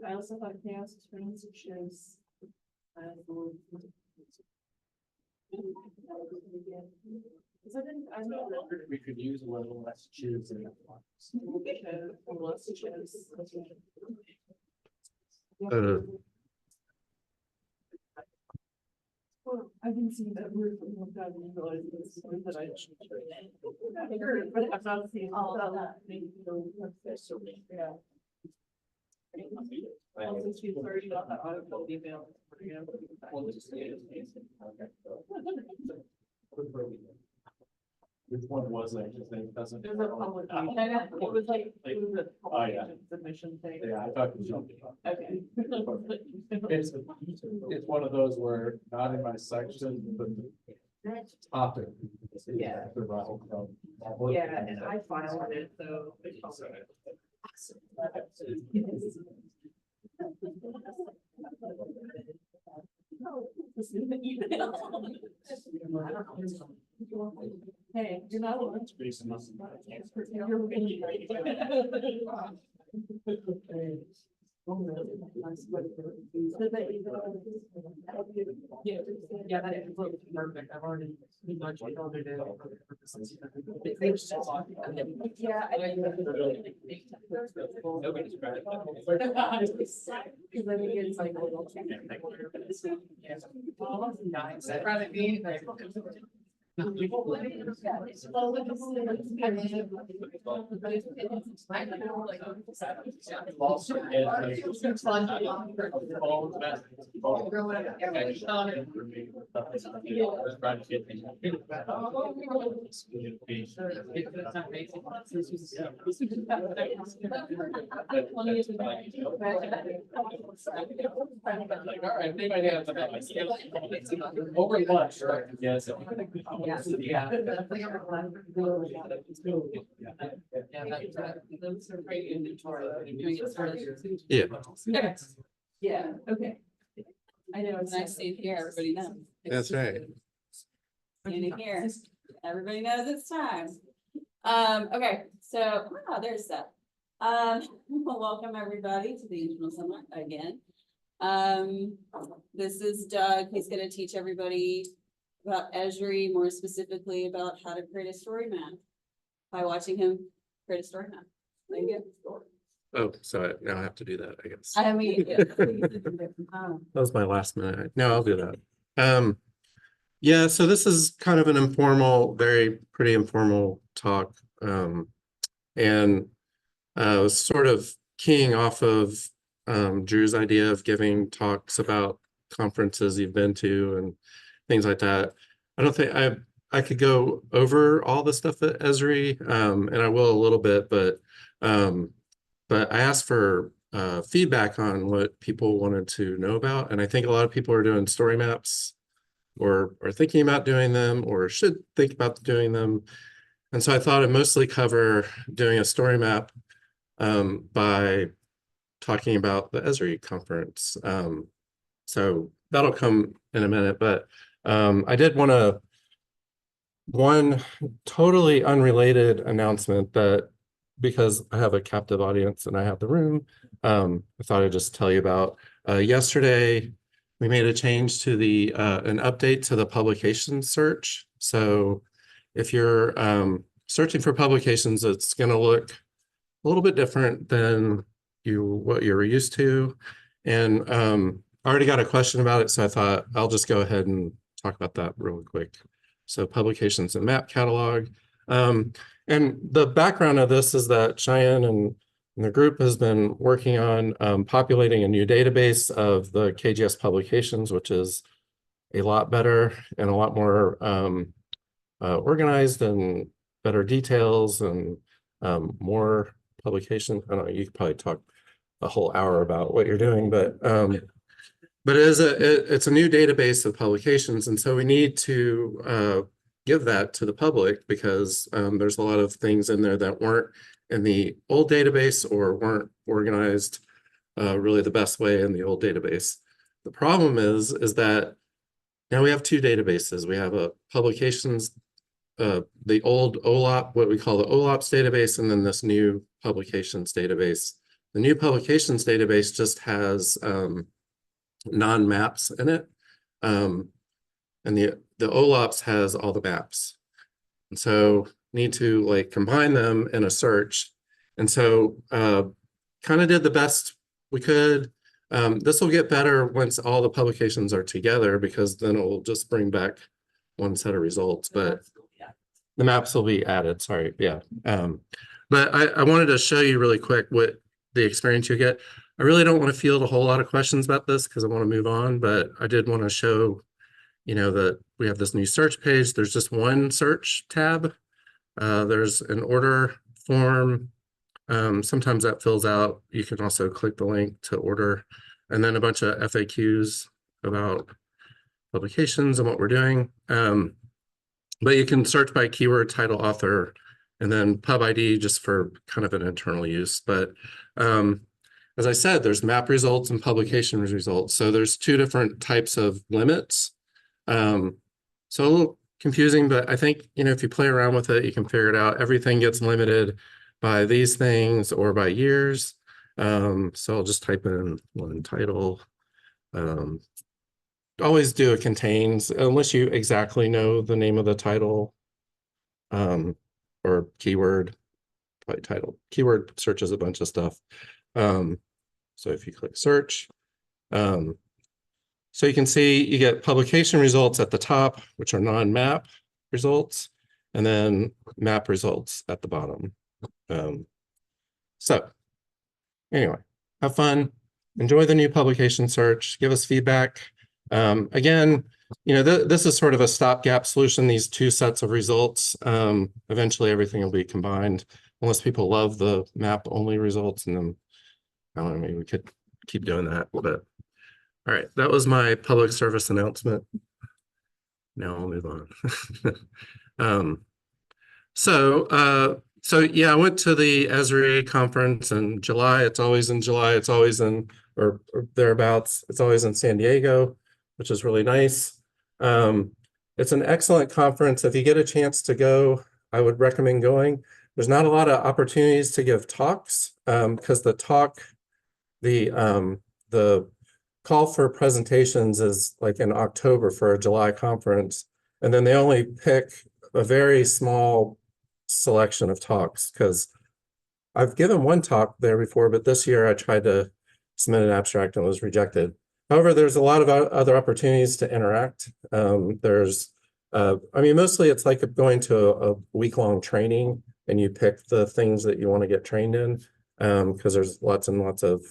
I also thought Chaos Springs shows. We could use a little less chiz in that one. I can see that we're that I heard, but I've not seen all of that. Yeah. Also, she's already got that article email. Which one was it? Because it doesn't. There's a public. It was like, it was a Oh, yeah. submission thing. Yeah, I thought it was. Okay. It's one of those where not in my section, but the topic. Yeah. Yeah, and I filed it, so. Hey, you're not alone. Yeah, that is perfect. I've already. Yeah. Nobody's read it. Because I think it's like. All right, anybody have over lunch, right? Yes. Yeah. Yeah. Yeah, okay. I know, it's Nice seeing here, everybody knows. That's right. Standing here, everybody knows it's time. Okay, so, wow, there's Seth. Well, welcome everybody to the Internal Summer again. This is Doug. He's gonna teach everybody about Esri, more specifically about how to create a story map by watching him create a story map. There you go. Oh, so now I have to do that, I guess. I mean, yeah. That was my last minute. No, I'll do that. Yeah, so this is kind of an informal, pretty informal talk. And I was sort of keying off of Drew's idea of giving talks about conferences you've been to and things like that. I don't think I could go over all the stuff at Esri, and I will a little bit, but I asked for feedback on what people wanted to know about, and I think a lot of people are doing story maps or are thinking about doing them or should think about doing them. And so I thought I'd mostly cover doing a story map by talking about the Esri conference. So that'll come in a minute, but I did want to, one totally unrelated announcement that, because I have a captive audience and I have the room, I thought I'd just tell you about. Yesterday, we made a change to an update to the publication search. So if you're searching for publications, it's going to look a little bit different than what you're used to. And I already got a question about it, so I thought I'll just go ahead and talk about that really quick. So publications and map catalog. And the background of this is that Cheyenne and the group has been working on populating a new database of the KGS publications, which is a lot better and a lot more organized and better details and more publication. I don't know, you could probably talk a whole hour about what you're doing, but it's a new database of publications, and so we need to give that to the public because there's a lot of things in there that weren't in the old database or weren't organized really the best way in the old database. The problem is that now we have two databases. We have a publications, the old OLAP, what we call the OLAPS database, and then this new publications database The new publications database just has non-maps in it. And the OLAPS has all the maps. And so need to like combine them in a search. And so kind of did the best we could. This will get better once all the publications are together, because then it will just bring back one set of results, but the maps will be added, sorry, yeah. But I wanted to show you really quick what the experience you get. I really don't want to field a whole lot of questions about this because I want to move on, but I did want to show, you know, that we have this new search page. There's just one search tab. There's an order form. Sometimes that fills out. You can also click the link to order, and then a bunch of FAQs about publications and what we're doing. But you can search by keyword, title, author, and then pub ID just for kind of an internal use. But as I said, there's map results and publication results. So there's two different types of limits. So a little confusing, but I think, you know, if you play around with it, you can figure it out. Everything gets limited by these things or by years. So I'll just type in one title. Always do a contains, unless you exactly know the name of the title or keyword, probably title. Keyword searches a bunch of stuff. So if you click search, so you can see you get publication results at the top, which are non-map results, and then map results at the bottom. So anyway, have fun, enjoy the new publication search, give us feedback. Again, you know, this is sort of a stopgap solution, these two sets of results. Eventually everything will be combined, unless people love the map only results, and then I don't know, maybe we could keep doing that. But all right, that was my public service announcement. Now I'll move on. So yeah, I went to the Esri conference in July. It's always in July. It's always in or thereabouts. It's always in San Diego, which is really nice. It's an excellent conference. If you get a chance to go, I would recommend going. There's not a lot of opportunities to give talks because the call for presentations is like in October for a July conference. And then they only pick a very small selection of talks, because I've given one talk there before, but this year I tried to submit an abstract and was rejected. However, there's a lot of other opportunities to interact. I mean, mostly it's like going to a week-long training and you pick the things that you want to get trained in, because there's lots and lots of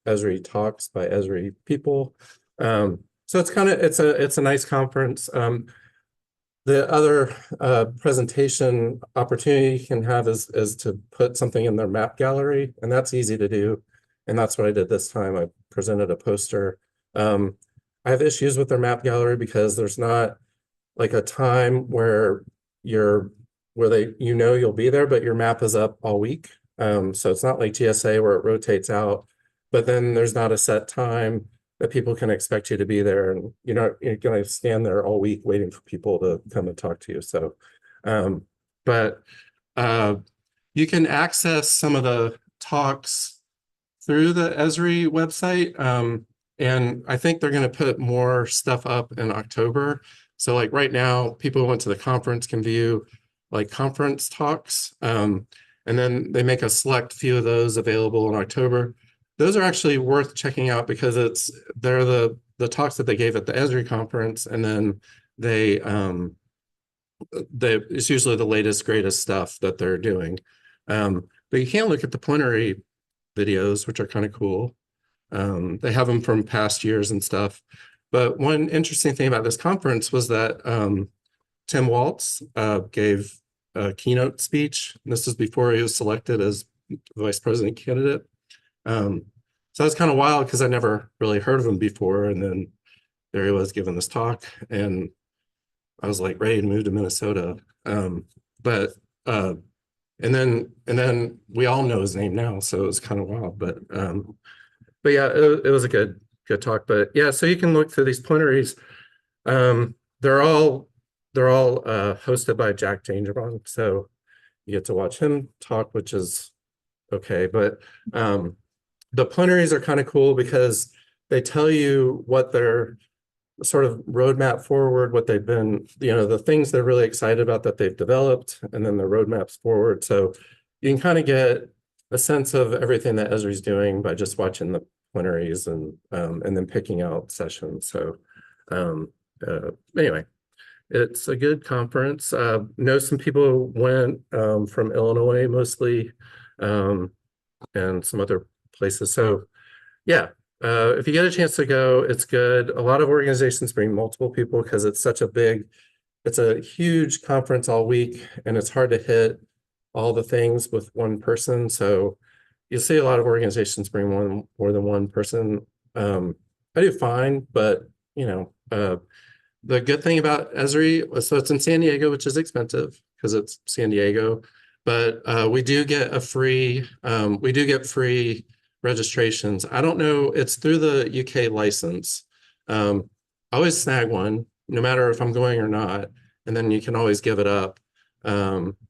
Esri talks by Esri people. So it's a nice conference. The other presentation opportunity you can have is to put something in their map gallery, and that's easy to do. And that's what I did this time. I presented a poster. I have issues with their map gallery because there's not like a time where you'll be there, but your map is up all week. So it's not like GSA where it rotates out, but then there's not a set time that people can expect you to be there, and you're going to stand there all week waiting for people to come and talk to you. So, but you can access some of the talks through the Esri website. And I think they're going to put more stuff up in October. So like right now, people who went to the conference can view like conference talks. And then they make a select few of those available in October. Those are actually worth checking out because they're the talks that they gave at the Esri conference, and then it's usually the latest, greatest stuff that they're doing. But you can look at the plenary videos, which are kind of cool. They have them from past years and stuff. But one interesting thing about this conference was that Tim Waltz gave a keynote speech. This is before he was selected as vice president candidate. So that's kind of wild because I never really heard of him before. And then there he was giving this talk, and I was like ready to move to Minnesota. And then we all know his name now, so it was kind of wild. But yeah, it was a good talk. But yeah, so you can look through these plenaries. They're all hosted by Jack Dangerbaum, so you get to watch him talk, which is okay. But the plenaries are kind of cool because they tell you what their sort of roadmap forward, what they've been, the things they're really excited about that they've developed, and then the roadmaps forward. So you can kind of get a sense of everything that Esri's doing by just watching the plenaries and then picking out sessions. So anyway, it's a good conference. Know some people went from Illinois mostly, and some other places. So yeah, if you get a chance to go, it's good. A lot of organizations bring multiple people because it's a huge conference all week, and it's hard to hit all the things with one person. So you'll see a lot of organizations bring more than one person. I do fine, but the good thing about Esri, so it's in San Diego, which is expensive because it's San Diego, but we do get free registrations. I don't know, it's through the UK license. I always snag one, no matter if I'm going or not, and then you can always give it up.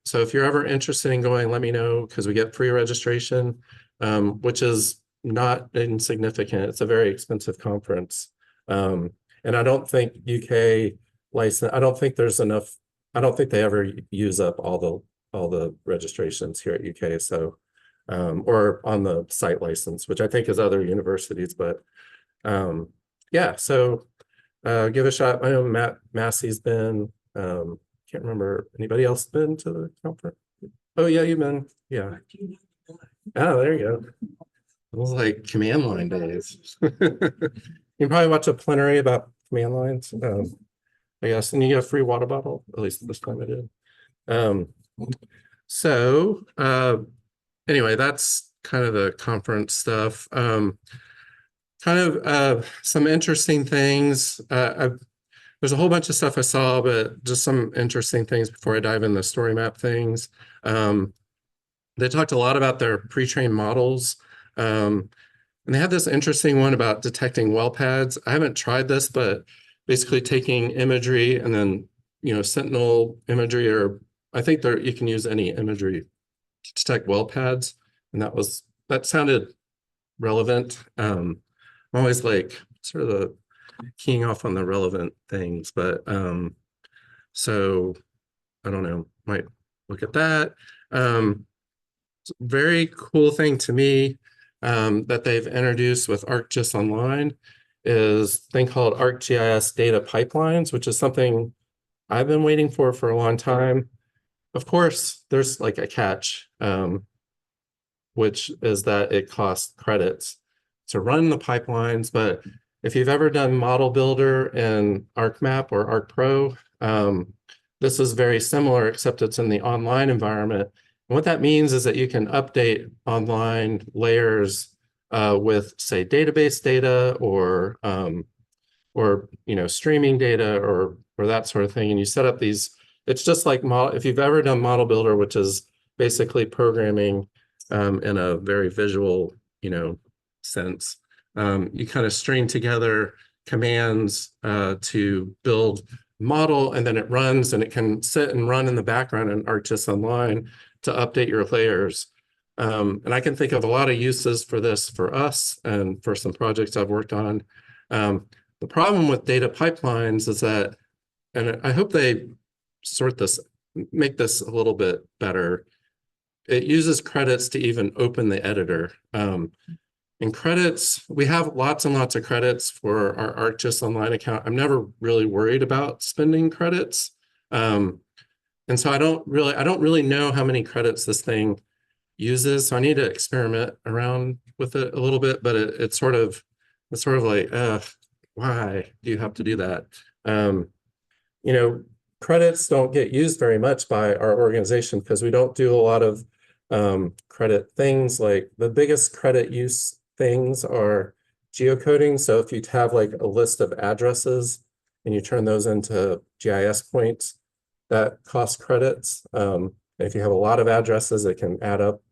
So if you're ever interested in going, let me know, because we get free registration, which is not insignificant. It's a very expensive conference. And I don't think UK license, I don't think there's enough, I don't think they ever use up all the registrations here at UK. So or on the site license, which I think is other universities, but yeah, so give it a shot. I know Matt Massey's been, can't remember, anybody else been to the conference? Oh yeah, you've been, yeah. Oh, there you go. It was like command line days. You can probably watch a plenary about command lines, I guess, and you get a free water bottle, at least this time I did. So anyway, that's kind of the conference stuff. Kind of some interesting things. There's a whole bunch of stuff I saw, but just some interesting things before I dive in the story map things. They talked a lot about their pre-trained models. And they had this interesting one about detecting well pads. I haven't tried this, but basically taking imagery and then, sentinel imagery, or I think you can use any imagery to detect well pads. And that sounded relevant. I'm always like sort of the keying off on the relevant things, but so I don't know, might look at that. Very cool thing to me that they've introduced with ArcGIS Online is a thing called ArcGIS data pipelines, which is something I've been waiting for a long time. Of course, there's like a catch, which is that it costs credits to run the pipelines. But if you've ever done Model Builder in ArcMap or ArcPro, this is very similar, except it's in the online environment. And what that means is that you can update online layers with, say, database data or streaming data or that sort of thing. And you set up these. It's just like if you've ever done Model Builder, which is basically programming in a very visual, sense. You kind of string together commands to build model, and then it runs, and it can sit and run in the background in ArcGIS Online to update your layers. And I can think of a lot of uses for this for us and for some projects I've worked on. The problem with data pipelines is that, and I hope they make this a little bit better. It uses credits to even open the editor. And credits, we have lots and lots of credits for our ArcGIS Online account. I'm never really worried about spending credits. And so I don't really know how many credits this thing uses. So I need to experiment around with it a little bit, but it's sort of like, why do you have to do that? Credits don't get used very much by our organization because we don't do a lot of credit things. Like the biggest credit use things are geocoding. So if you have like a list of addresses and you turn those into GIS points, that costs credits. If you have a lot of addresses, it can add up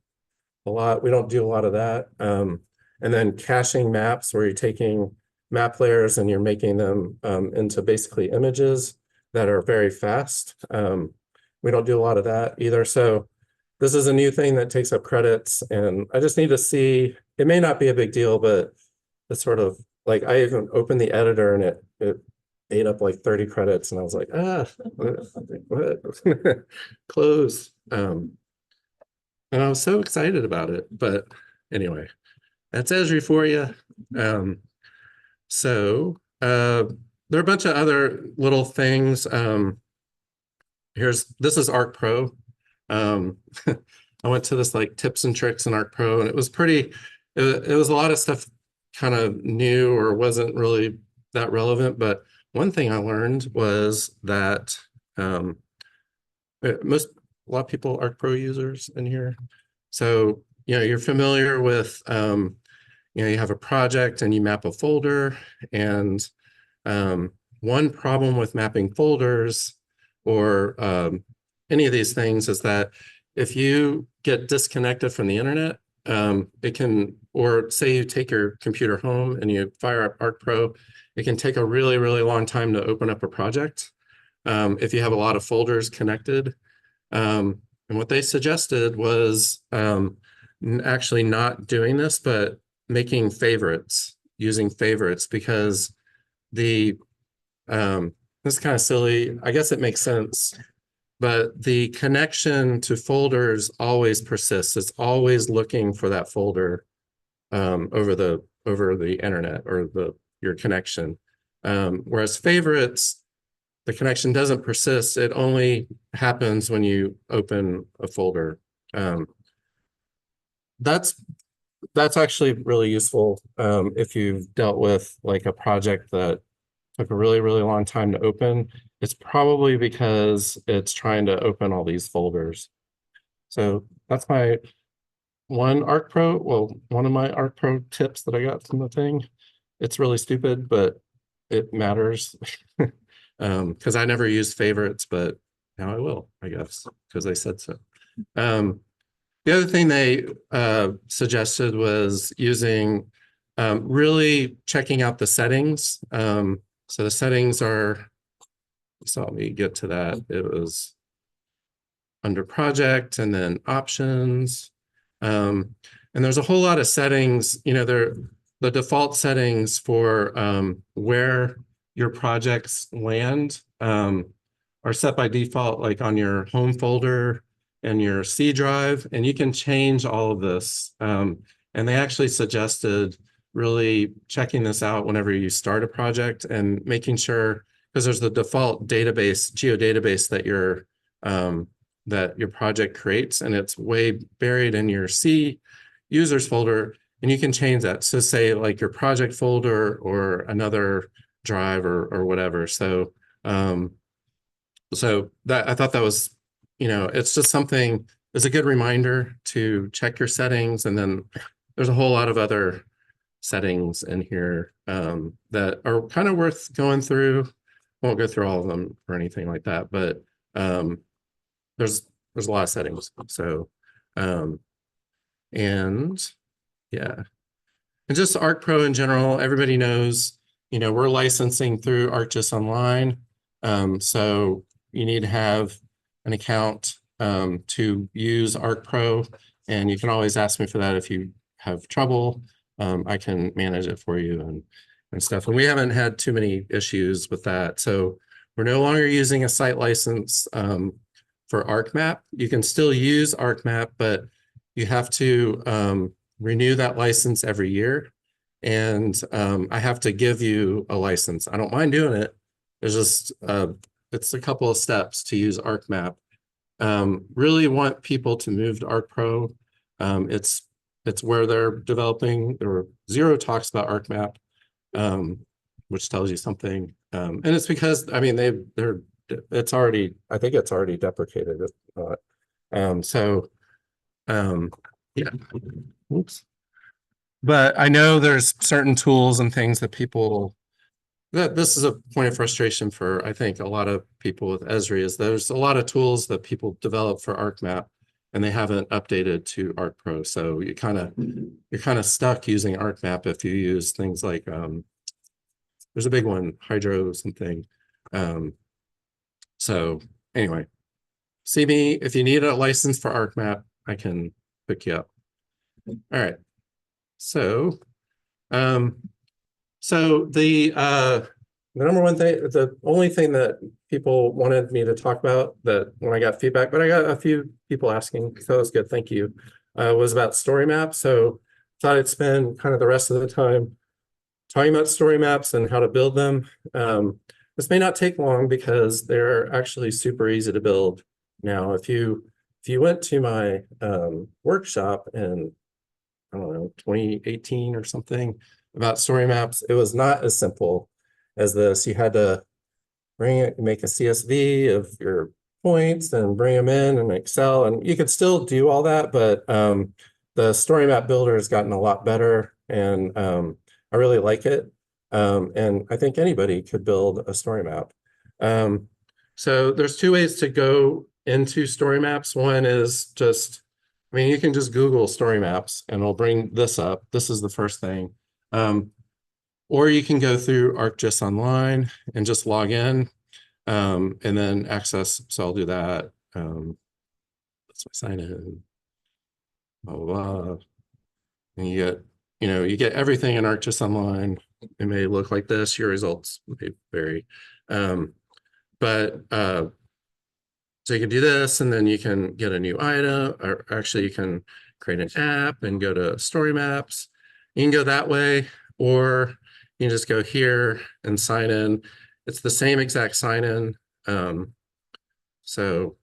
a lot. We don't do a lot of that. And then caching maps, where you're taking map layers and you're making them into basically images that are very fast. We don't do a lot of that either. So this is a new thing that takes up credits, and I just need to see it may not be a big deal, but it's sort of like I even opened the editor and it ate up like 30 credits, and I was like, what? Close. And I was so excited about it. But anyway, that's Esri for you. So there are a bunch of other little things. This is Arc Pro. I went to this like tips and tricks in Arc Pro, and it was it was a lot of stuff kind of new or wasn't really that relevant. But one thing I learned was that a lot of people are Arc Pro users in here. So, you're familiar with, you have a project and you map a folder, and one problem with mapping folders or any of these things is that if you get disconnected from the internet, it can, or say you take your computer home and you fire up Arc Pro, it can take a really, really long time to open up a project if you have a lot of folders connected. And what they suggested was actually not doing this, but making favorites, using favorites, because this is kind of silly. I guess it makes sense, but the connection to folders always persists. It's always looking for that folder over the internet or your connection. Whereas favorites, the connection doesn't persist. It only happens when you open a folder. That's actually really useful if you've dealt with like a project that took a really, really long time to open. It's probably because it's trying to open all these folders. So that's my one Arc Pro. Well, one of my Arc Pro tips that I got from the thing. It's really stupid, but it matters. Because I never used favorites, but now I will, I guess, because they said so. The other thing they suggested was using really checking out the settings. So the settings are, so let me get to that. It was under project and then options. And there's a whole lot of settings, the default settings for where your projects land are set by default, like on your home folder and your C drive, and you can change all of this. And they actually suggested really checking this out whenever you start a project and making sure, because there's the default database, geodatabase that your project creates, and it's way buried in your C users folder, and you can change that. So say like your project folder or another drive or whatever. So that I thought that was, it's just something, it's a good reminder to check your settings. And then there's a whole lot of other settings in here that are kind of worth going through. Won't go through all of them or anything like that, but there's a lot of settings. So and yeah, and just Arc Pro in general, everybody knows, we're licensing through ArcGIS Online. So you need to have an account to use Arc Pro, and you can always ask me for that if you have trouble. I can manage it for you and stuff. And we haven't had too many issues with that. So we're no longer using a site license for ArcMap. You can still use ArcMap, but you have to renew that license every year. And I have to give you a license. I don't mind doing it. There's just, it's a couple of steps to use ArcMap. Really want people to move to ArcPro. It's where they're developing. There were zero talks about ArcMap, which tells you something. And it's because, I mean, it's already, I think it's already deprecated. Yeah, oops. But I know there's certain tools and things that this is a point of frustration for, I think, a lot of people with Esri, is there's a lot of tools that people develop for ArcMap and they haven't updated to ArcPro. So you're kind of stuck using ArcMap if you use things like, there's a big one, Hydro something. So anyway, see me, if you need a license for ArcMap, I can hook you up. All right. So, the number one thing, the only thing that people wanted me to talk about that when I got feedback, but I got a few people asking, so that was good, thank you, was about story maps. So thought I'd spend kind of the rest of the time talking about story maps and how to build them. This may not take long because they're actually super easy to build. Now, if you went to my workshop in, I don't know, 2018 or something about story maps, it was not as simple as this. You had to make a CSV of your points and bring them in Excel, and you could still do all that, but the story map builder has gotten a lot better, and I really like it. And I think anybody could build a story map. So there's two ways to go into story maps. One is just, I mean, you can just Google story maps and it'll bring this up. This is the first thing. Or you can go through ArcGIS Online and just log in and then access. So I'll do that. Let's sign in. Blah, blah, blah. And you get everything in ArcGIS Online. It may look like this. Your results may vary. So you can do this, and then you can get a new item, or actually you can create an app and go to story maps. You can go that way, or you can just go here and sign in. It's the same exact sign in. So,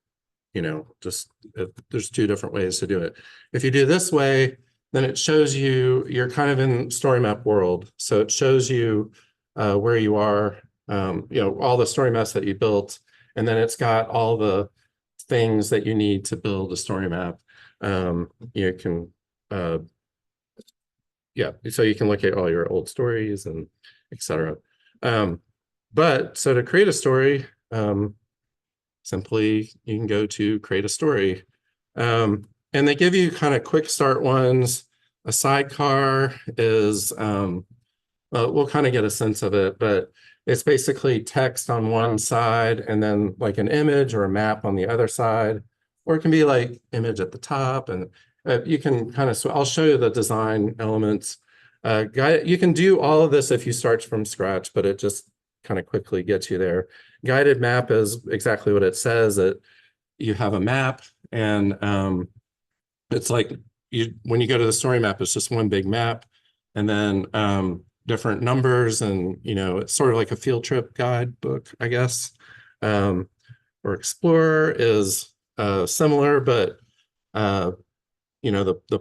there's two different ways to do it. If you do this way, then it shows you, you're kind of in story map world. So it shows you where you are, all the story maps that you built, and then it's got all the things that you need to build a story map. You can, so you can look at all your old stories and etc. But so to create a story, simply you can go to create a story. And they give you kind of quick start ones. A sidecar is, we'll kind of get a sense of it, but it's basically text on one side and then like an image or a map on the other side, or it can be like image at the top, and you can kind of, I'll show you the design elements. You can do all of this if you start from scratch, but it just kind of quickly gets you there. Guided map is exactly what it says, that you have a map, and it's like when you go to the story map, it's just one big map, and then different numbers, and it's sort of like a field trip guide book, I guess. Or Explorer is similar, but the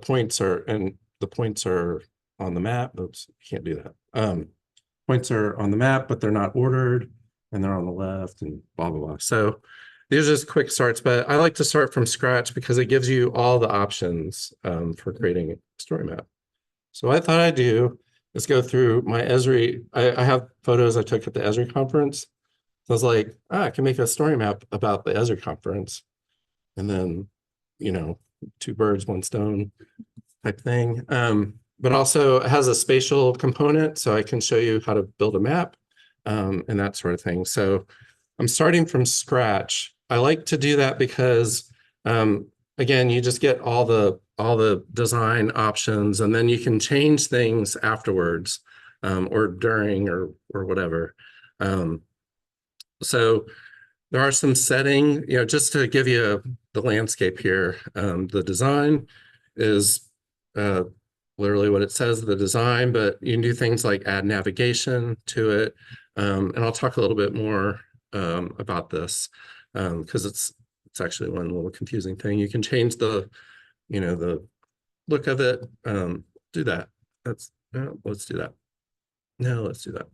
points are on the map. Oops, can't do that. Points are on the map, but they're not ordered, and they're on the left, and blah blah blah. So these are just quick starts, but I like to start from scratch because it gives you all the options for creating a story map. So what I thought I'd do is go through my Esri. I have photos I took at the Esri conference. So I was like, I can make a story map about the Esri conference, and then, two birds, one stone type thing. But also it has a spatial component, so I can show you how to build a map and that sort of thing. So I'm starting from scratch. I like to do that because, again, you just get all the design options, and then you can change things afterwards or during or whatever. So there are some setting, just to give you the landscape here. The design is literally what it says, the design, but you can do things like add navigation to it. And I'll talk a little bit more about this because it's actually one little confusing thing. You can change the look of it. Do that. Let's do that. No, let's do that.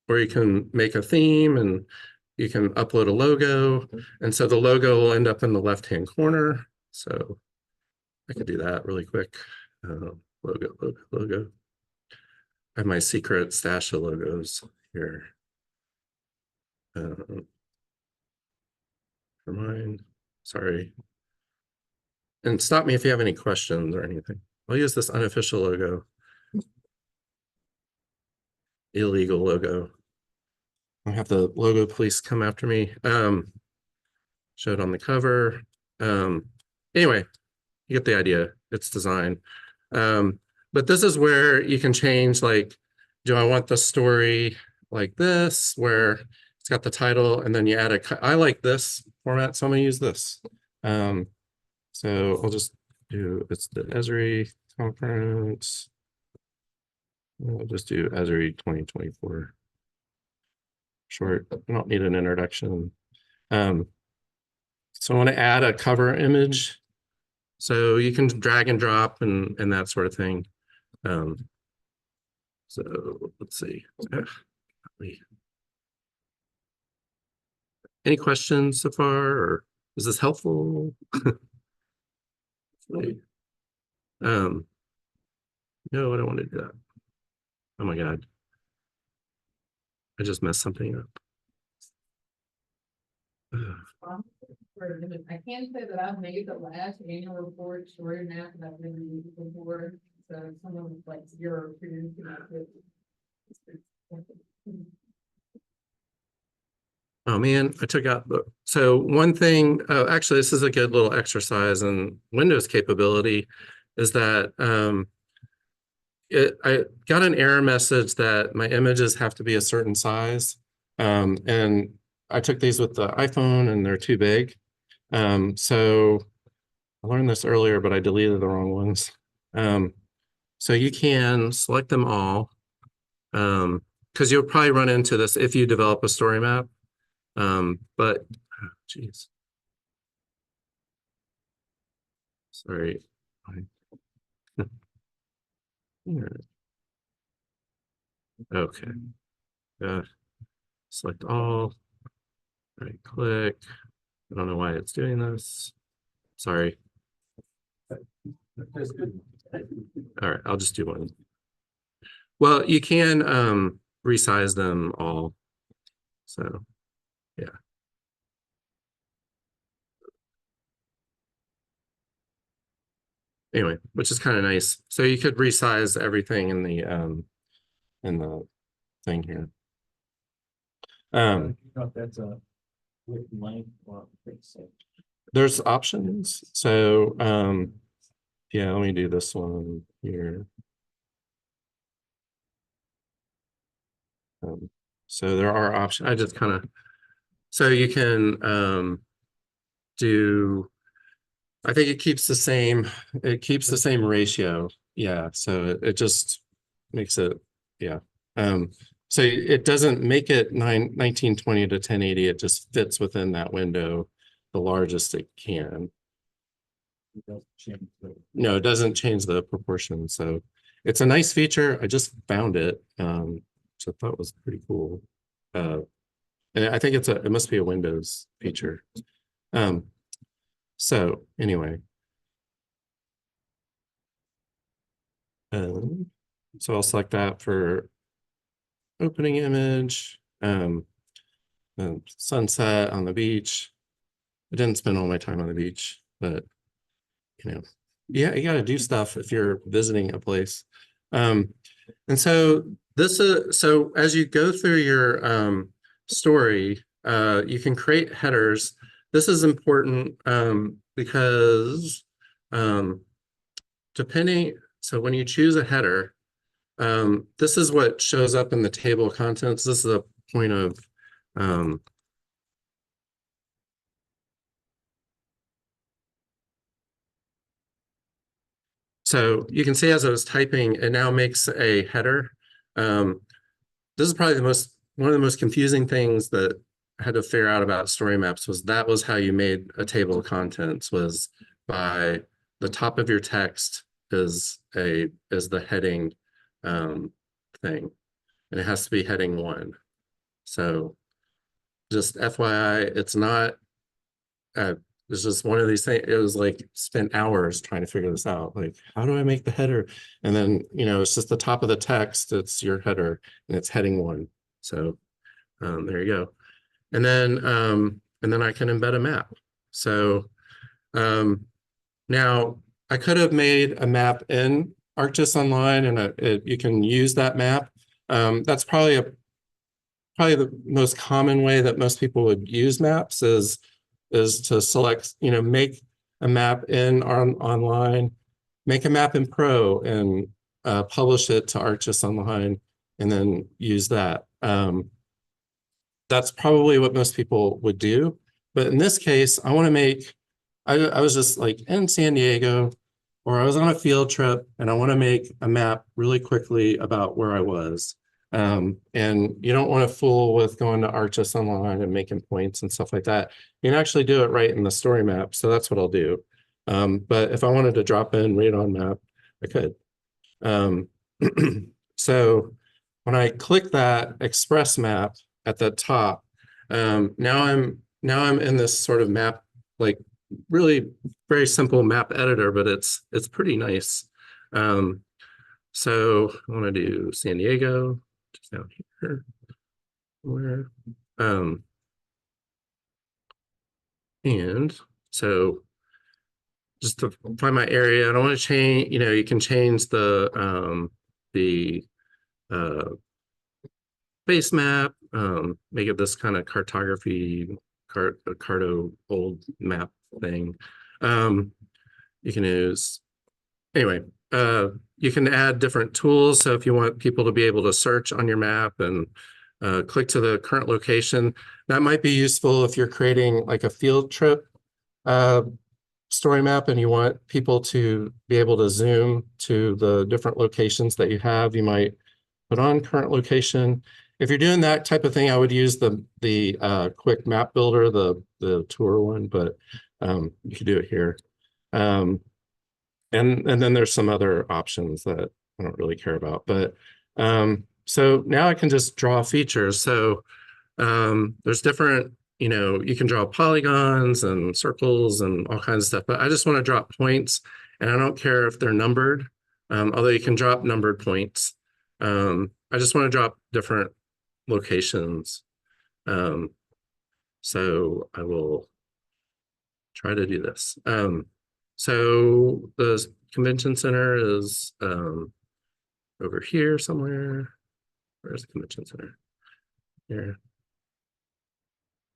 Or you can make a theme, and you can upload a logo. And so the logo will end up in the left-hand corner. So I could do that really quick. Logo. I have my secret stash of logos here. For mine, sorry. And stop me if you have any questions or anything. I'll use this unofficial logo. Illegal logo. I have the logo police come after me. Showed on the cover. Anyway, you get the idea. It's design. but this is where you can change, like, do I want the story like this, where it's got the title, and then you add I like this format, so I'm gonna use this. So I'll just do, it's the Esri conference. We'll just do Esri 2024. Short, I don't need an introduction. So I want to add a cover image. So you can drag and drop and that sort of thing. So let's see. Any questions so far, or is this helpful? No, I don't want to do that. Oh my God. I just messed something up. I can say that I've made the last annual report story map that I've been using before, so someone like 0 2. Oh man, I took out the, so one thing, actually, this is a good little exercise in Windows capability, is that I got an error message that my images have to be a certain size. And I took these with the iPhone and they're too big. So I learned this earlier, but I deleted the wrong ones. So you can select them all, because you'll probably run into this if you develop a story map. But geez, sorry. Okay. Select all. Right click. I don't know why it's doing this. Sorry. All right, I'll just do one. Well, you can resize them all. So yeah. Anyway, which is kind of nice. So you could resize everything in the thing here. That's a with length or fix it. There's options. So yeah, let me do this one here. So there are options. I just kind of, so you can do, I think it keeps the same ratio. Yeah, so it just makes it, yeah. So it doesn't make it 1920 to 1080. It just fits within that window the largest it can. No, it doesn't change the proportion. So it's a nice feature. I just found it, which I thought was pretty cool. And I think it must be a Windows feature. So anyway. So I'll select that for opening image, sunset on the beach. I didn't spend all my time on the beach, but you know, yeah, you got to do stuff if you're visiting a place. And so this is, so as you go through your story, you can create headers. This is important because depending, so when you choose a header, this is what shows up in the table of contents. This is a point of so you can see as I was typing, it now makes a header. This is probably one of the most confusing things that I had to figure out about story maps, was that was how you made a table of contents, was by the top of your text is the heading thing, and it has to be heading 1. So just FYI, it's not it's just one of these things. It was like spent hours trying to figure this out. Like, how do I make the header? And then, it's just the top of the text. It's your header and it's heading 1. So there you go. And then I can embed a map. So now I could have made a map in ArcGIS Online, and you can use that map. That's probably the most common way that most people would use maps is to select, make a map in online, make a map in Pro, and publish it to ArcGIS Online, and then use that. That's probably what most people would do. But in this case, I want to make, I was just like in San Diego, or I was on a field trip, and I want to make a map really quickly about where I was. And you don't want to fool with going to ArcGIS Online and making points and stuff like that. You can actually do it right in the story map. So that's what I'll do. But if I wanted to drop in radon map, I could. So when I click that express map at the top, now I'm in this sort of map, like really very simple map editor, but it's pretty nice. So I want to do San Diego, just down here. Where and so just to find my area, I don't want to change, you know, you can change the base map, make it this kind of cartography, carto old map thing. You can use, anyway, you can add different tools. So if you want people to be able to search on your map and click to the current location, that might be useful if you're creating like a field trip story map and you want people to be able to zoom to the different locations that you have. You might put on current location. If you're doing that type of thing, I would use the quick map builder, the tour one, but you could do it here. And then there's some other options that I don't really care about. But so now I can just draw features. So there's different, you know, you can draw polygons and circles and all kinds of stuff, but I just want to drop points, and I don't care if they're numbered, although you can drop numbered points. I just want to drop different locations. So I will try to do this. So the convention center is over here somewhere. Where's the convention center? Here.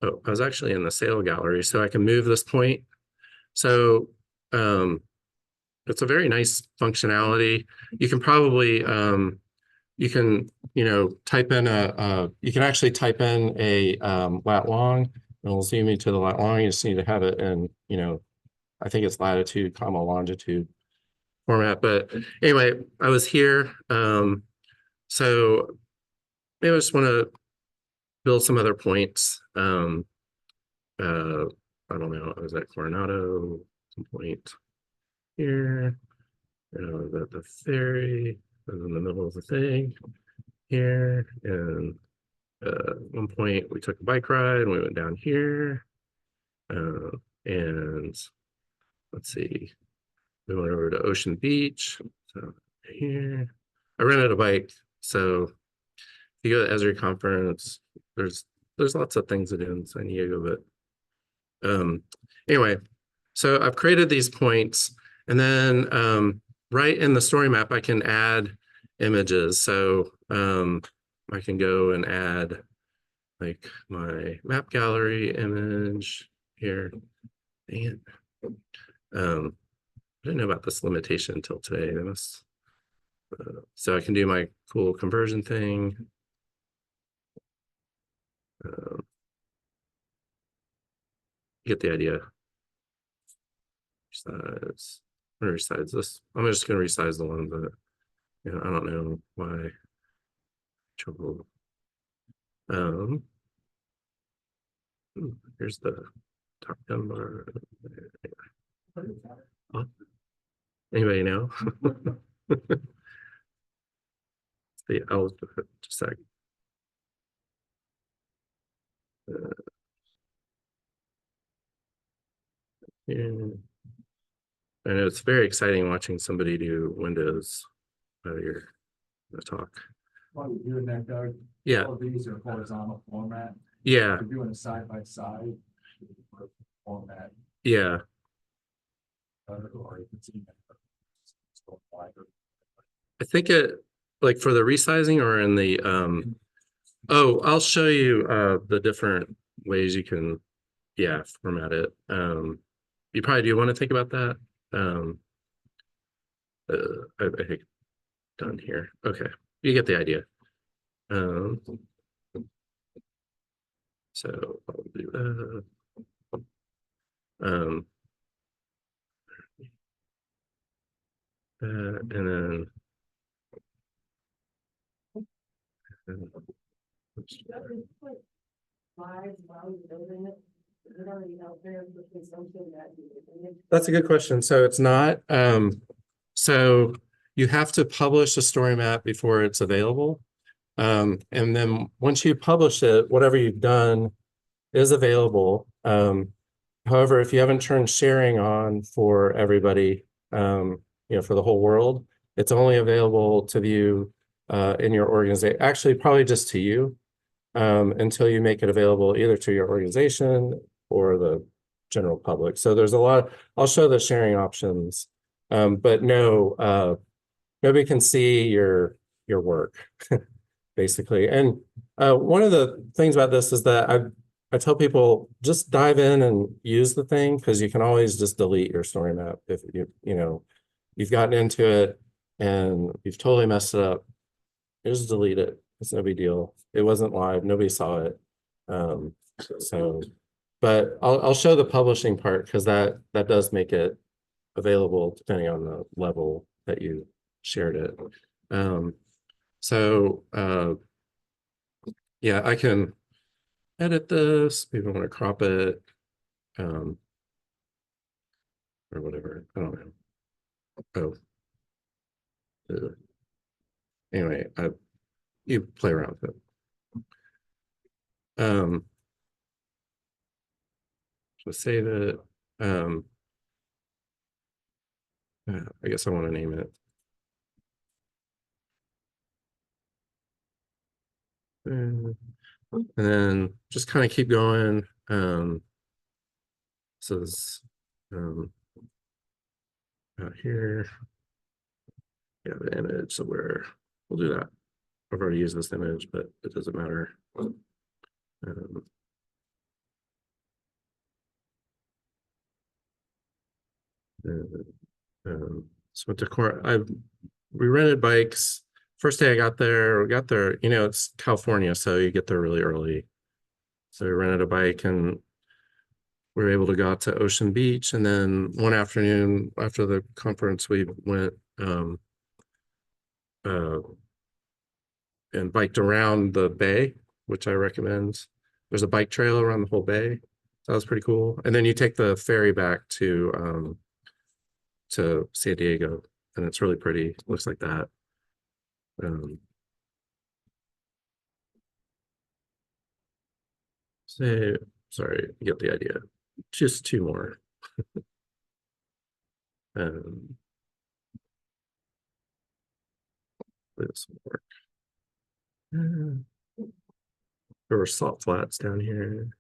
Oh, I was actually in the sale gallery, so I can move this point. So it's a very nice functionality. You can probably you can, you know, type in you can actually type in a lat long, and it'll zoom you to the lat long. You just need to have it in, you know, I think it's latitude, comma longitude format. But anyway, I was here. So maybe I just want to build some other points. I don't know, I was at Coronado, some point here, you know, the ferry is in the middle of the thing here, and one point we took a bike ride and we went down here, and let's see, we went over to Ocean Beach. So here, I rented a bike. So if you go to Esri conference, there's lots of things to do in San Diego, but anyway, so I've created these points, and then right in the story map, I can add images. So I can go and add like my map gallery image here. And I didn't know about this limitation until today. So I can do my cool conversion thing. Get the idea. Resize. I'm gonna resize this. I'm just gonna resize the one, but you know, I don't know why. Trouble. Here's the top down bar. Oh. Anybody know? The L's just a sec. And it's very exciting watching somebody do windows out of your talk. While you're doing that, Doug, Yeah. all of these are horizontal format. Yeah. We're doing a side by side format. Yeah. Or you can see that it's going wider. I think it, like for the resizing or in the oh, I'll show you the different ways you can, yeah, format it. You probably do want to think about that. I think done here. Okay, you get the idea. Um, so I'll do that. And then. That's a good question. So it's not, so you have to publish a story map before it's available. And then once you publish it, whatever you've done is available. However, if you haven't turned sharing on for everybody, for the whole world, it's only available to view in your organization, actually probably just to you, until you make it available either to your organization or the general public. So there's a lot, I'll show the sharing options, but no, nobody can see your work, basically. And one of the things about this is that I tell people just dive in and use the thing, because you can always just delete your story map if you've gotten into it and you've totally messed it up. You just delete it. It's no big deal. It wasn't live. Nobody saw it. But I'll show the publishing part, because that does make it available depending on the level that you shared it. Yeah, I can edit this. Maybe I want to crop it, or whatever. I don't know. Anyway, you play around with it. So save it. I guess I want to name it. And then just kind of keep going. So this out here. Yeah, the image. So we'll do that. I've already used this image, but it doesn't matter. So we rented bikes. First day I got there, it's California, so you get there really early. So we rented a bike and we were able to go out to Ocean Beach. And then one afternoon after the conference, we went and biked around the bay, which I recommend. There's a bike trail around the whole bay. So that was pretty cool. And then you take the ferry back to San Diego, and it's really pretty. It looks like that. Sorry, you get the idea. Just two more. This will work. There were salt flats down here.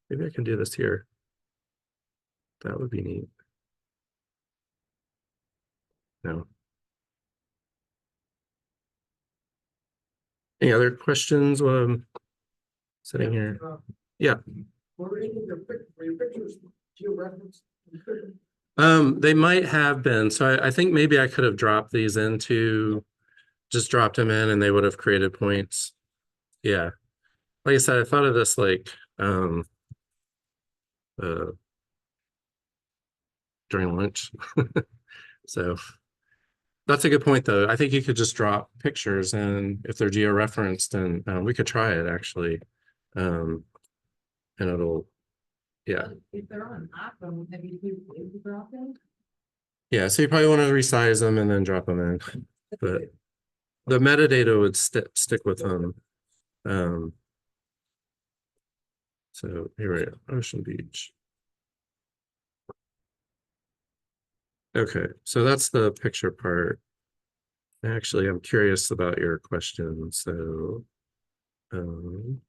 Maybe I can do this here. That would be neat. No. Any other questions while I'm sitting here? Yeah. Were any of your pictures geo-referenced? They might have been. So I think maybe I could have dropped these into, just dropped them in and they would have created points. Yeah. Like I said, I thought of this like during lunch. So that's a good point though. I think you could just drop pictures, and if they're geo-referenced, and we could try it actually. And it'll, yeah. If they're on an iPhone, have you drop them? Yeah, so you probably want to resize them and then drop them in. But the metadata would stick with them. So here we are, Ocean Beach. Okay, so that's the picture part. Actually, I'm curious about your question. So I don't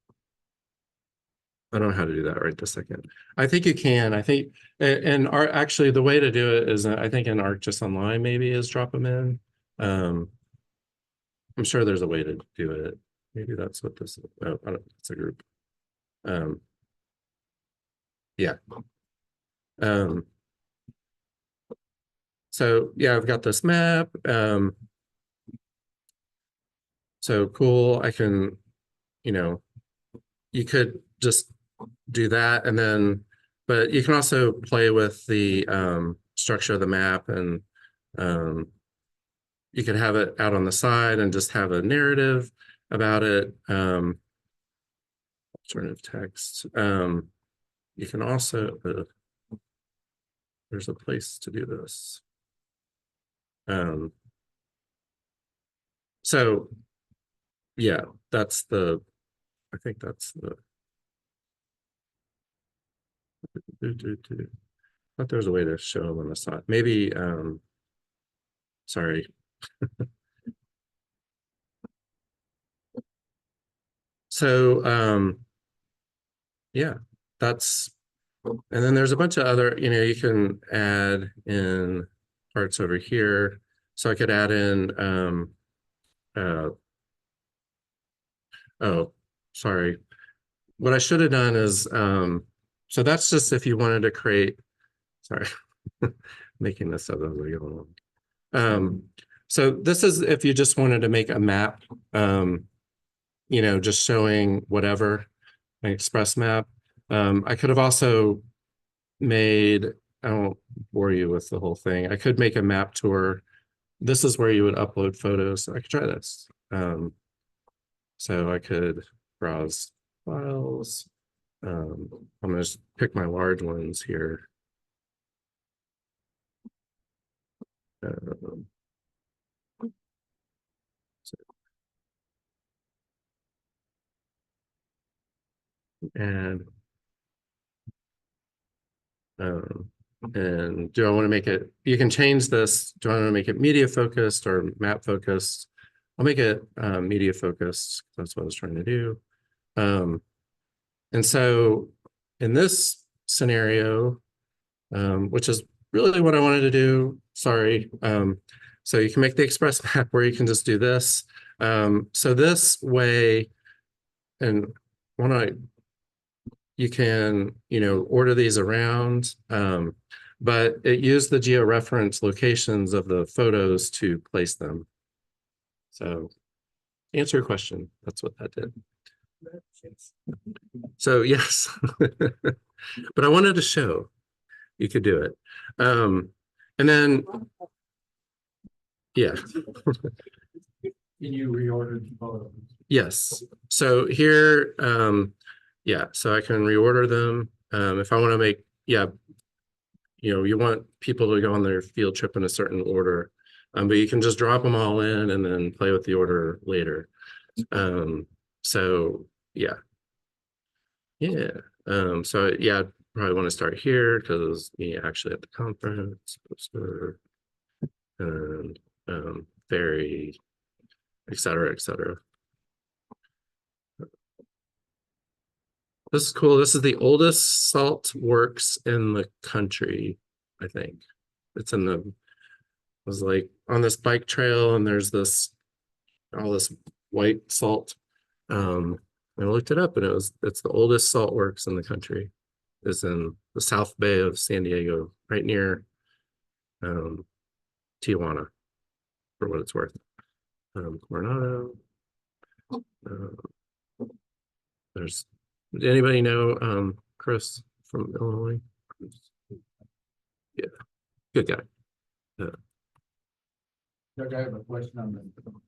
know how to do that right this second. I think you can. I think, and actually the way to do it is, I think in ArcGIS Online maybe is drop them in. I'm sure there's a way to do it. Maybe that's what this is. Oh, I don't, it's a group. Yeah. So yeah, I've got this map. So cool, I can, you know, you could just do that and then, but you can also play with the structure of the map and you could have it out on the side and just have a narrative about it. Alternative text. You can also, there's a place to do this. So yeah, that's the, I think that's the, but there's a way to show them on the side. Maybe, sorry. So, yeah, that's, and then there's a bunch of other, you know, you can add in parts over here. So I could add in, oh, sorry. What I should have done is, so that's just if you wanted to create, sorry, making this up as we go along. So this is if you just wanted to make a map, you know, just showing whatever, an express map. I could have also made, I won't bore you with the whole thing. I could make a map tour. This is where you would upload photos. I could try this. So I could browse files. I'm gonna just pick my large ones here. And do I want to make it, you can change this. Do I want to make it media focused or map focused? I'll make it media focused. That's what I was trying to do. And so in this scenario, which is really what I wanted to do, sorry. So you can make the express map where you can just do this. So this way, and when you can, you know, order these around, but it used the georeference locations of the photos to place them. So answer your question, that's what that did. So yes, but I wanted to show you could do it. And then, yeah. Can you reorder the photos? Yes. So here, yeah, so I can reorder them. If I want to make, yeah, you know, you want people to go on their field trip in a certain order, but you can just drop them all in and then play with the order later. So yeah. Yeah. So yeah, I'd probably want to start here because we actually at the conference, poster, and ferry, et cetera, et cetera. This is cool. This is the oldest salt works in the country, I think. It's in the, it was like on this bike trail and there's this, all this white salt. I looked it up and it's the oldest salt works in the country. It's in the South Bay of San Diego, right near Tijuana, for what it's worth. Coronado. There's, did anybody know Chris from Illinois? Yeah, good guy. Doug, I have a question on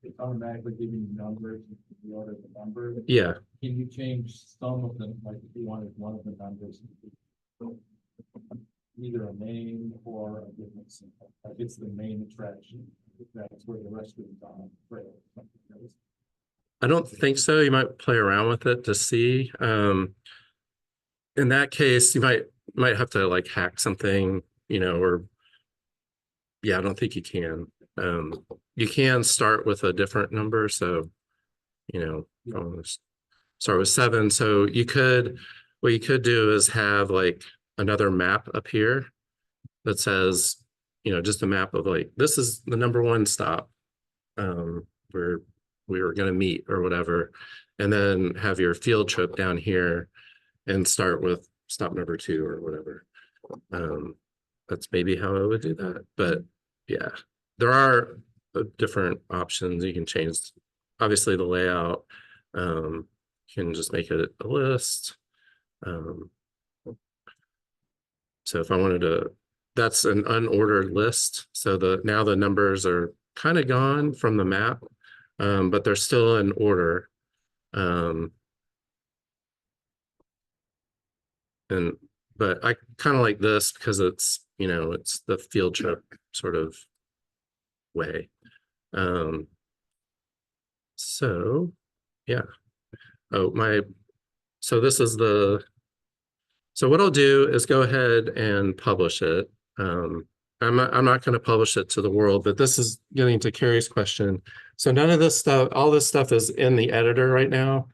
it's automatically giving you numbers, you order the numbers. Yeah. Can you change some of them, like if you wanted one of the numbers, either a name or a different symbol, like it's the main attraction, that's where the rest of the time. I don't think so. You might play around with it to see. In that case, you might have to like hack something, you know, or yeah, I don't think you can. You can start with a different number. So, you know, start with 7. So you could, what you could do is have like another map up here that says, you know, just a map of like, this is the #1 stop where we were going to meet or whatever. And then have your field trip down here and start with stop number 2 or whatever. That's maybe how I would do that. But yeah, there are different options. You can change obviously the layout, you can just make it a list. So if I wanted to, that's an unordered list. So now the numbers are kind of gone from the map, but they're still in order. But I kind of like this because it's, it's the field trip sort of way. So yeah. So this is so what I'll do is go ahead and publish it. I'm not going to publish it to the world, but this is getting to Carrie's question. So none of this stuff, all this stuff is in the editor right now.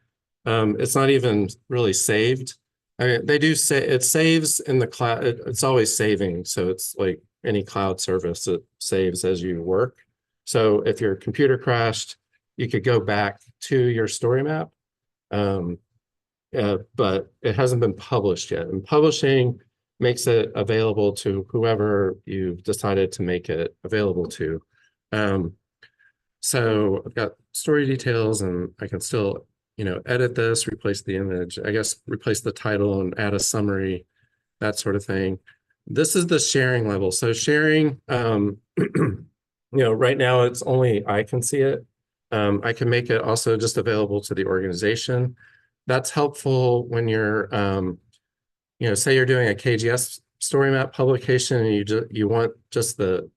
It's not even really saved. I mean, they do say it saves in the cloud. It's always saving. So it's like any cloud service, it saves as you work. So if your computer crashed, you could go back to your story map. But it hasn't been published yet. And publishing makes it available to whoever you've decided to make it available to. So I've got story details, and I can still, edit this, replace the image, I guess, replace the title and add a summary, that sort of thing. This is the sharing level. So sharing, right now it's only I can see it. I can make it also just available to the organization. That's helpful when you're, say you're doing a KGS story map publication and you want just the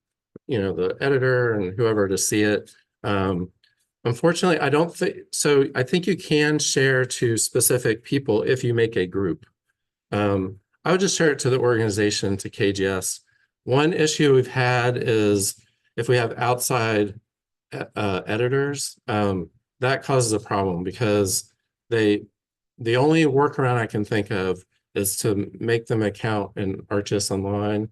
editor and whoever to see it. Unfortunately, I don't think so. I think you can share to specific people if you make a group. I would just share it to the organization, to KGS. One issue we've had is if we have outside editors, that causes a problem because the only workaround I can think of is to make them account in ArcGIS Online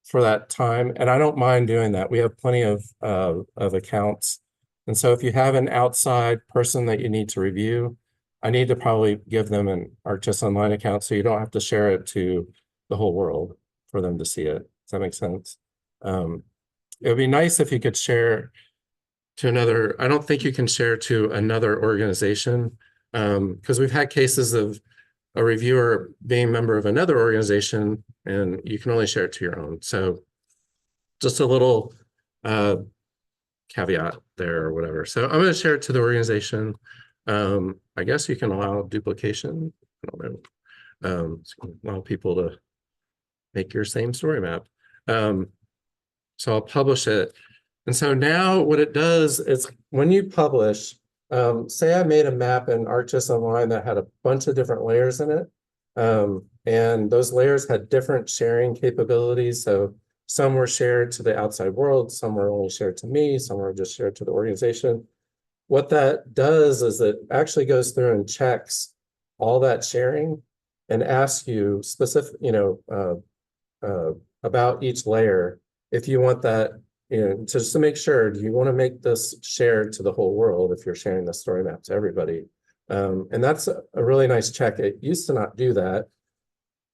for that time. And I don't mind doing that. We have plenty of accounts. And so if you have an outside person that you need to review, I need to probably give them an ArcGIS Online account so you don't have to share it to the whole world for them to see it. Does that make sense? It would be nice if you could share to another. I don't think you can share to another organization because we've had cases of a reviewer being a member of another organization and you can only share it to your own. So just a little caveat there or whatever. So I'm going to share it to the organization. I guess you can allow duplication. I don't know. Allow people to make your same story map. So I'll publish it. And so now what it does is when you publish, say I made a map in ArcGIS Online that had a bunch of different layers in it. And those layers had different sharing capabilities. So some were shared to the outside world, some were only shared to me, some were just shared to the organization. What that does is it actually goes through and checks all that sharing and asks you specific, about each layer. If you want that, just to make sure, do you want to make this shared to the whole world if you're sharing the story map to everybody? And that's a really nice check. It used to not do that.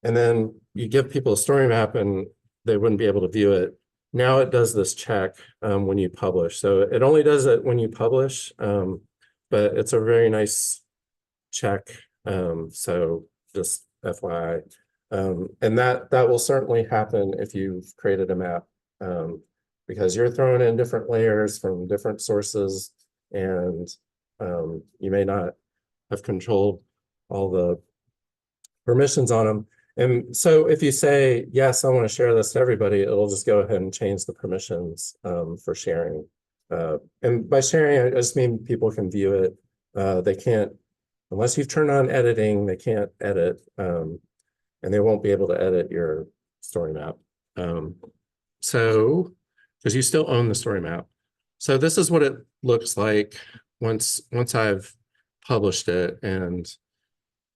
And then you give people a story map and they wouldn't be able to view it. Now it does this check when you publish. So it only does it when you publish, but it's a very nice check. So just FYI. And that will certainly happen if you've created a map, because you're throwing in different layers from different sources, and you may not have controlled all the permissions on them. And so if you say, yes, I want to share this to everybody, it'll just go ahead and change the permissions for sharing. And by sharing, I just mean people can view it. They can't, unless you've turned on editing, they can't edit, and they won't be able to edit your story map. So, because you still own the story map. So this is what it looks like once I've published it. And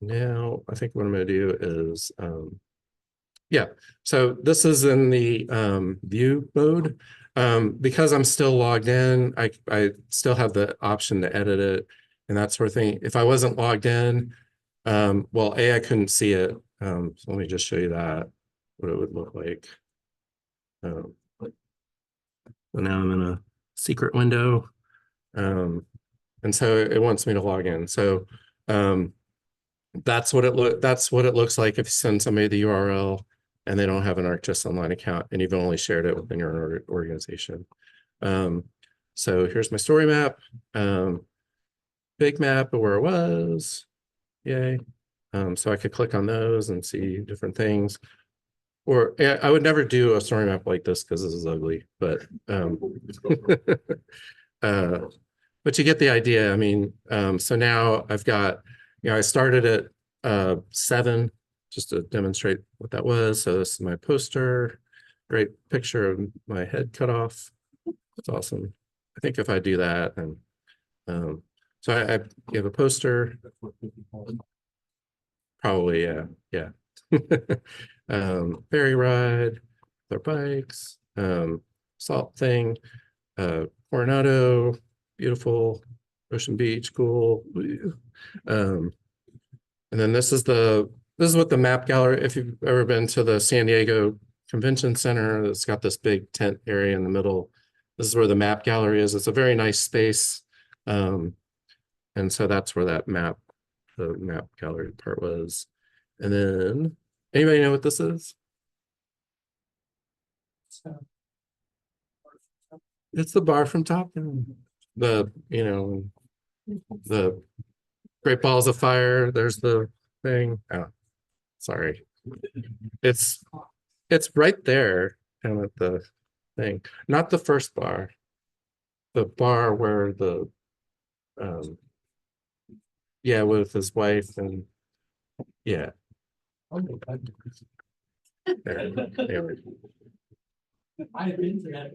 now I think what I'm going to do is, yeah, so this is in the view mode. Because I'm still logged in, I still have the option to edit it and that sort of thing. If I wasn't logged in, well, I couldn't see it. So let me just show you that, what it would look like. So now I'm in a secret window. And so it wants me to log in. So that's what it looks like if you send somebody the URL and they don't have an ArcGIS Online account and you've only shared it within your own organization. So here's my story map, big map of where it was. Yay. So I could click on those and see different things. Or I would never do a story map like this because this is ugly, but but you get the idea. I mean, so now I've got, I started at 7 just to demonstrate what that was. So this is my poster, great picture of my head cut off. That's awesome. I think if I do that, and so I give a poster. Probably, yeah. Ferry ride, their bikes, salt thing, Coronado, beautiful, Ocean Beach, cool. And then this is what the map gallery, if you've ever been to the San Diego Convention Center, it's got this big tent area in the middle. This is where the map gallery is. It's a very nice space. And so that's where the map gallery part was. And then, anybody know what this is? It's the bar from Top Gun. The Great Balls of Fire. There's the thing. Oh, sorry. It's right there, kind of at the thing. Not the first bar. The bar where the yeah, with his wife and yeah. There. I've been to that.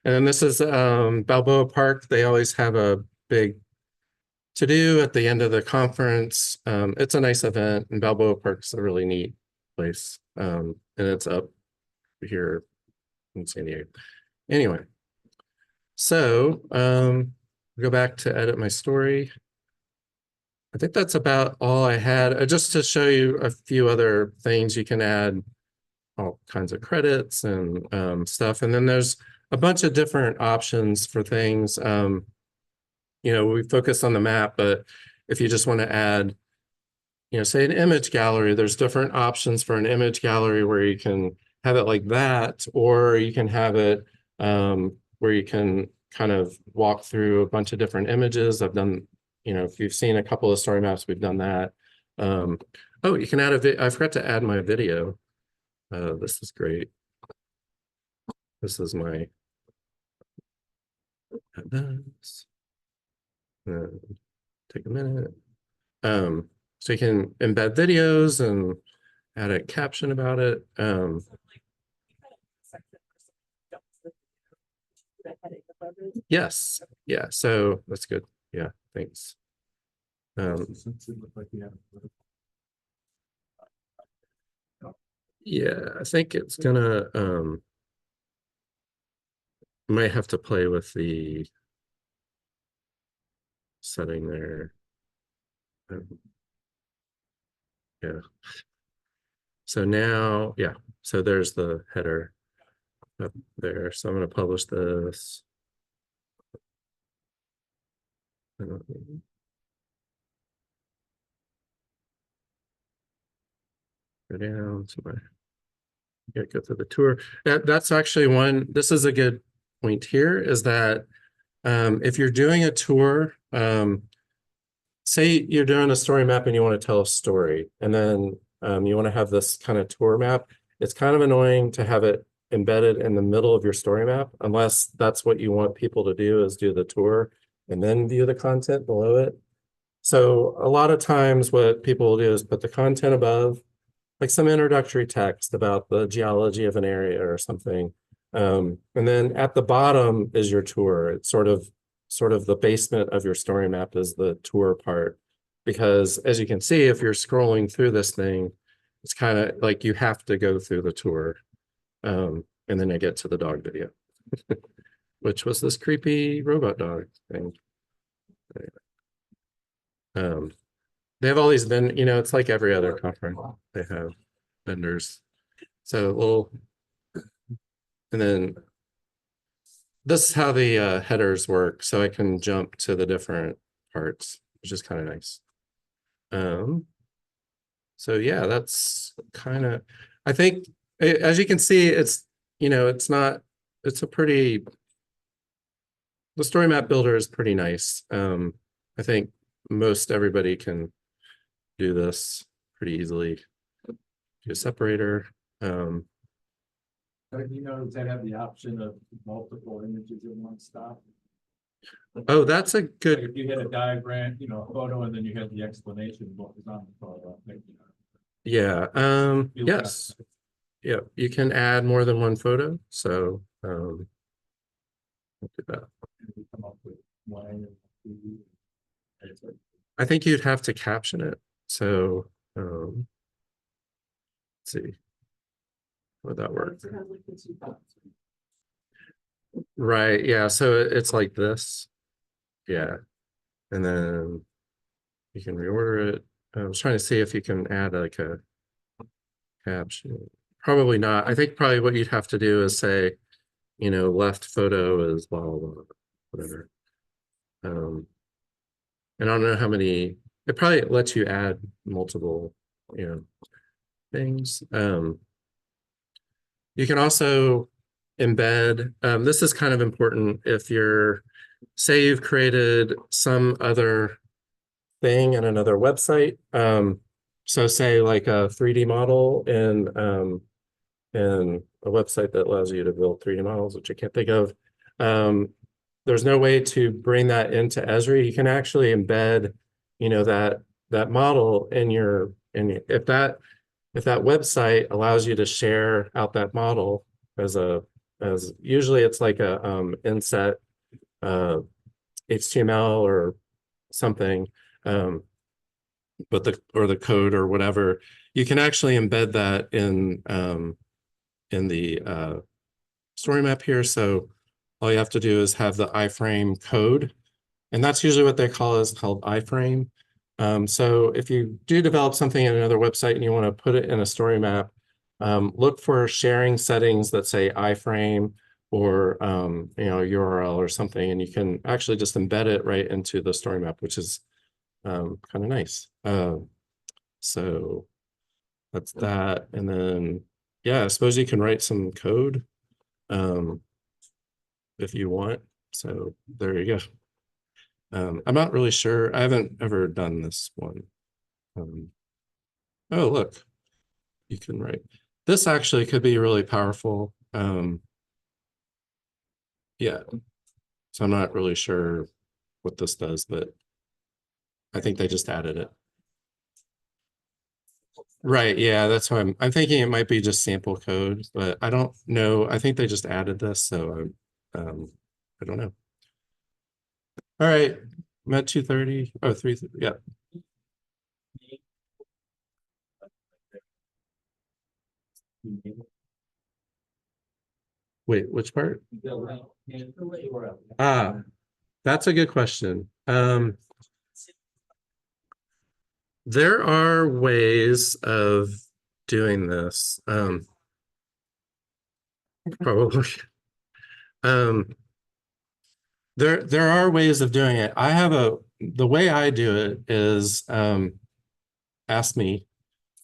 And then this is Balboa Park. They always have a big to-do at the end of the conference. It's a nice event, and Balboa Park's a really neat place. And it's up here in San Diego. Anyway, so go back to edit my story. I think that's about all I had. Just to show you a few other things, you can add all kinds of credits and stuff. And then there's a bunch of different options for things. We focus on the map, but if you just want to add, say an image gallery, there's different options for an image gallery where you can have it like that, or you can have it where you can kind of walk through a bunch of different images. I've done, if you've seen a couple of story maps, we've done that. Oh, you can add I forgot to add my video. This is great. This is my take a minute. So you can embed videos and add a caption about it. Yes, yeah, so that's good. Yeah, thanks. Yeah, I think it's gonna might have to play with the setting there. Yeah. So now, yeah, so there's the header up there. So I'm going to publish this. Go down to my, go through the tour. That's actually this is a good point here, is that if you're doing a tour, say you're doing a story map and you want to tell a story, and then you want to have this kind of tour map, it's kind of annoying to have it embedded in the middle of your story map, unless that's what you want people to do, is do the tour and then view the content below it. So a lot of times what people will do is put the content above, like some introductory text about the geology of an area or something. And then at the bottom is your tour. It's sort of the basement of your story map is the tour part. Because as you can see, if you're scrolling through this thing, it's kind of like you have to go through the tour. And then I get to the dog video, which was this creepy robot dog thing. They have all these it's like every other conference. They have vendors. So and then this is how the headers work, so I can jump to the different parts, which is kind of nice. So yeah, that's kind of, I think, as you can see, it's, it's not, it's a pretty, the story map builder is pretty nice. I think most everybody can do this pretty easily. Do a separator. You know, does that have the option of multiple images in one stop? Oh, that's a Like good, if you had a diagram, a photo, and then you had the explanation of what was on the photo. yeah, You'll yes. Yeah, you can add more than one photo, so we'll do that. come up with one and two. I think you'd have to caption it. So let's see. Would that work? Right, yeah. So it's like this. Yeah. And then you can reorder it. I was trying to see if you can add like a caption. Probably not. I think probably what you'd have to do is say, left photo is blah, blah, blah, whatever. And I don't know how many, it probably lets you add multiple, things. You can also embed, this is kind of important if you're, say you've created some other thing in another website. So say like a 3D model in a website that allows you to build 3D models, which I can't think of. There's no way to bring that into Esri. You can actually embed, that model in your, if that website allows you to share out that model as usually it's like a inset HTML or something, but the code or whatever, you can actually embed that in the story map here. So all you have to do is have the iframe code, and that's usually what they call called iframe. So if you do develop something in another website and you want to put it in a story map, look for sharing settings that say iframe or URL or something, and you can actually just embed it right into the story map, which is kind of nice. So that's that. And then, yeah, I suppose you can write some code if you want. So there you go. I'm not really sure. I haven't ever done this one. Oh, look, you can write. This actually could be really powerful. Yeah. So I'm not really sure what this does, but I think they just added it. Right, yeah, that's why I'm thinking it might be just sample code, but I don't know. I think they just added this, so I don't know. All right, I'm at 2:30. Oh, 3, yeah. Wait, which part? Ah, that's a good question. There are ways of doing this. Probably. There are ways of doing it. The way I do it is ask me,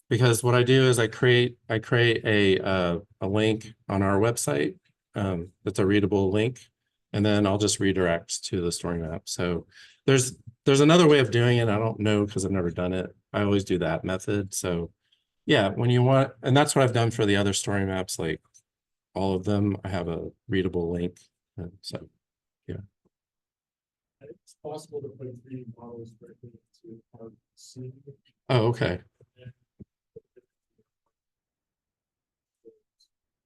because what I do is I create a link on our website that's a readable link, and then I'll just redirect to the story map. So there's another way of doing it. I don't know because I've never done it. I always do that method. So yeah, when you want, and that's what I've done for the other story maps, like all of them, I have a readable link. So yeah. It's possible to put 3D models directly into part C. Oh, okay.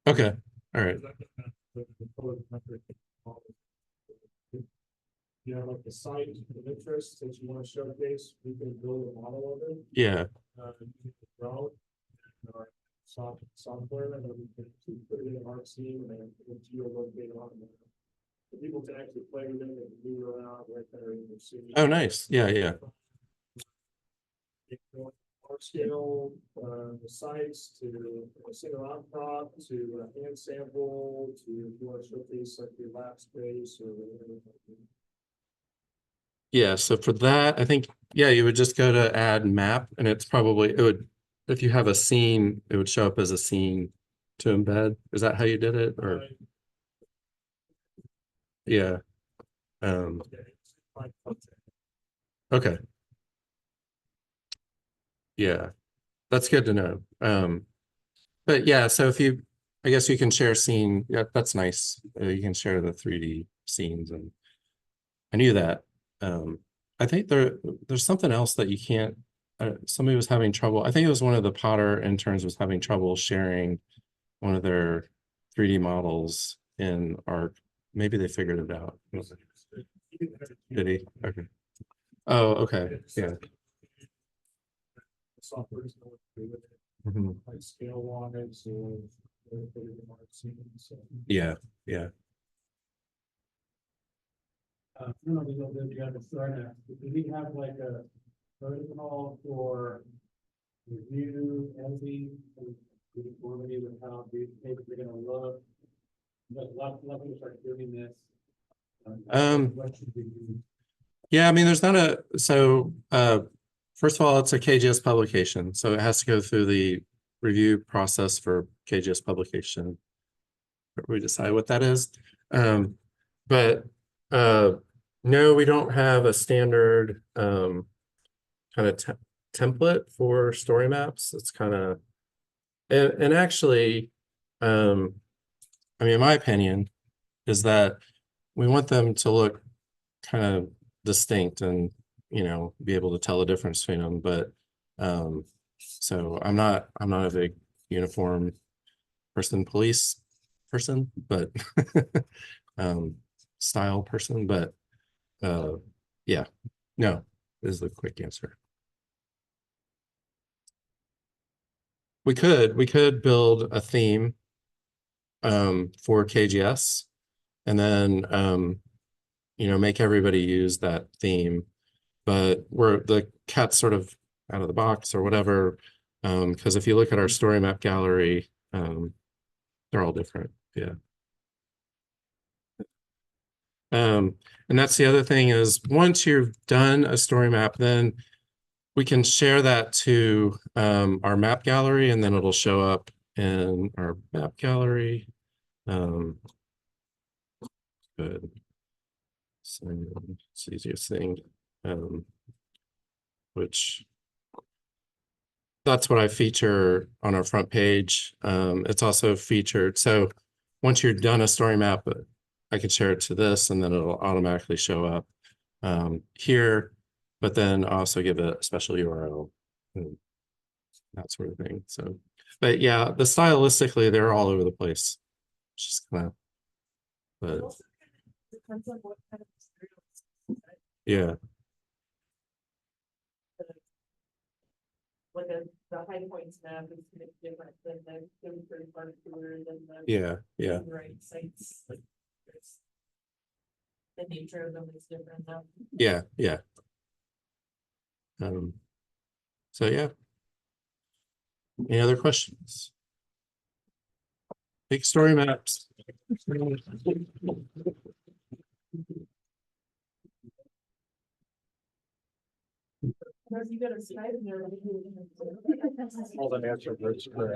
Okay. All right. You have like the site of interest that you want to showcase, we can build a model of it. Yeah. Using the drone and our software, and then we can put it in ArcScene and then geolocate on it. So people can actually play with it and move around right there in the city. Oh, nice. Yeah, yeah. Our large scale, sites to a single outcrop to a hand sample to if you want to showcase like your lab space or whatever. Yeah, so for that, I think, yeah, you would just go to add map and it's probably, it would, if you have a scene, it would show up as a scene to embed. Is that how you did it? Or, yeah. Okay. Yeah, that's good to know. But yeah, so if you, I guess you can share scene, yeah, that's nice. You can share the 3D scenes and I knew that. I think there's something else that you can't, somebody was having trouble. I think it was one of the Potter interns was having trouble sharing one of their 3D models in ARC. Maybe they figured it out. Did he? Okay. Oh, okay. Yeah. Software is going to do it, Mhm. like scale wise or. So. Yeah. Yeah. I don't know if you have a start. Do we have like a protocol for review, editing, and conformity with how these papers are gonna look? But let me start doing this. What should we do? Yeah, I mean, there's not a, so, first of all, it's a KGS publication, so it has to go through the review process for KGS publication. We decide what that is. But, no, we don't have a standard, kind of template for story maps. It's kind of, and actually, I mean, my opinion is that we want them to look kind of distinct and, you know, be able to tell the difference between them. But so I'm not a big uniform police person, but style person, but yeah, no is the quick answer. We could build a theme for KGS and then you know, make everybody use that theme, but we're the cat's sort of out of the box or whatever. Because if you look at our story map gallery, they're all different. Yeah. And that's the other thing is once you've done a story map, then we can share that to our map gallery and then it'll show up in our map gallery. Good. So it's the easiest thing. Which that's what I feature on our front page. It's also featured. So once you're done a story map, I could share it to this and then it'll automatically show up here, but then also give it a special URL and that sort of thing. So, but yeah, the stylistically, they're all over the place. It's just kind of, but Depends on what kind of materials. yeah, Like the high points map is kind of different than the pretty particular than the. yeah. Right sites, like. There's. The nature of them is different now. Yeah. So yeah. Any other questions? Big story maps. You got a slide in there. All the answer words for